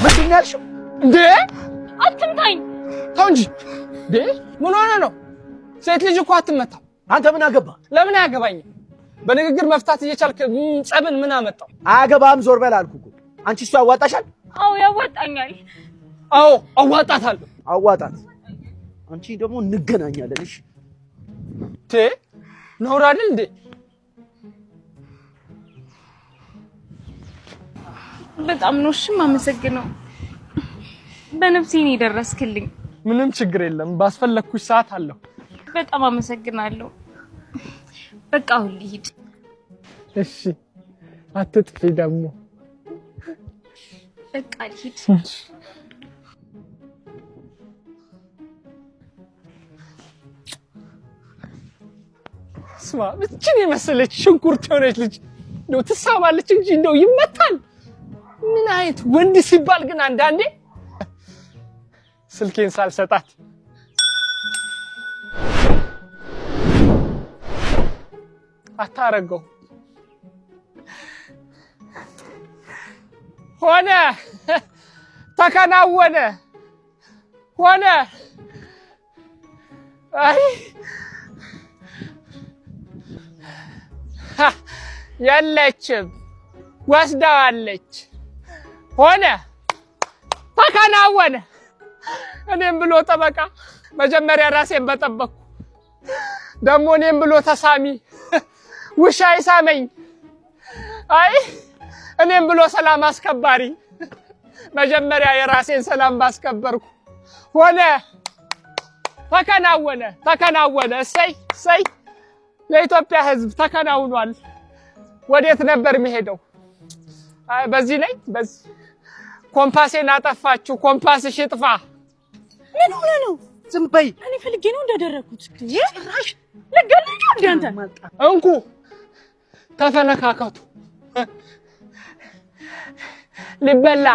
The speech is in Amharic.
ምንድን ያልሽው እንዴ? አትምታኝ። ተው እንጂ እንዴ! ምን ሆነ ነው? ሴት ልጅ እኮ አትመታም። አንተ ምን አገባ? ለምን አያገባኝም? በንግግር መፍታት እየቻልክ ጸብን ምን አመጣው? አያገባም። ዞር በል አልኩህ እኮ። አንቺ እሱ ያዋጣሻል? አዎ ያዋጣኛል። አዎ አዋጣታለሁ። አዋጣት። አንቺ ደግሞ እንገናኛለን። እሺ ነውር አይደል እንዴ? በጣም ነው እሺ የማመሰግነው። በነፍሴ ነው የደረስክልኝ። ምንም ችግር የለም። ባስፈለኩሽ ሰዓት አለሁ። በጣም አመሰግናለሁ። በቃ አሁን ልሂድ። እሺ አትጥፊ ደግሞ። በቃ ልሂድ። ስማ እቺን የመሰለች ሽንኩርት የሆነች ልጅ ነው ትሳባለች እንጂ እንደው ይመታል። ምን አይነት ወንድ ሲባል ግን አንዳንዴ ስልኬን ሳልሰጣት አታረገው ሆነ ተከናወነ ሆነ። አይ የለችም ወስዳዋለች። ሆነ ተከናወነ። እኔም ብሎ ጠበቃ መጀመሪያ ራሴን በጠበቅኩ ደግሞ እኔም ብሎ ተሳሚ ውሻ ይሳመኝ። አይ እኔም ብሎ ሰላም አስከባሪ መጀመሪያ የራሴን ሰላም ባስከበርኩ። ሆነ ተከናወነ ተከናወነ። እሰይ እሰይ ለኢትዮጵያ ሕዝብ ተከናውኗል። ወዴት ነበር የሚሄደው? አይ በዚህ ላይ በዚህ ኮምፓሴን አጠፋችሁ። ኮምፓስሽ ይጥፋ። ምን ሆነ ነው? ዝም በይ። እኔ ፈልጌ ነው እንዳደረኩት። ጭራሽ ለገለኝ አንተ እንኩ ተፈነካከቱ ሊበላ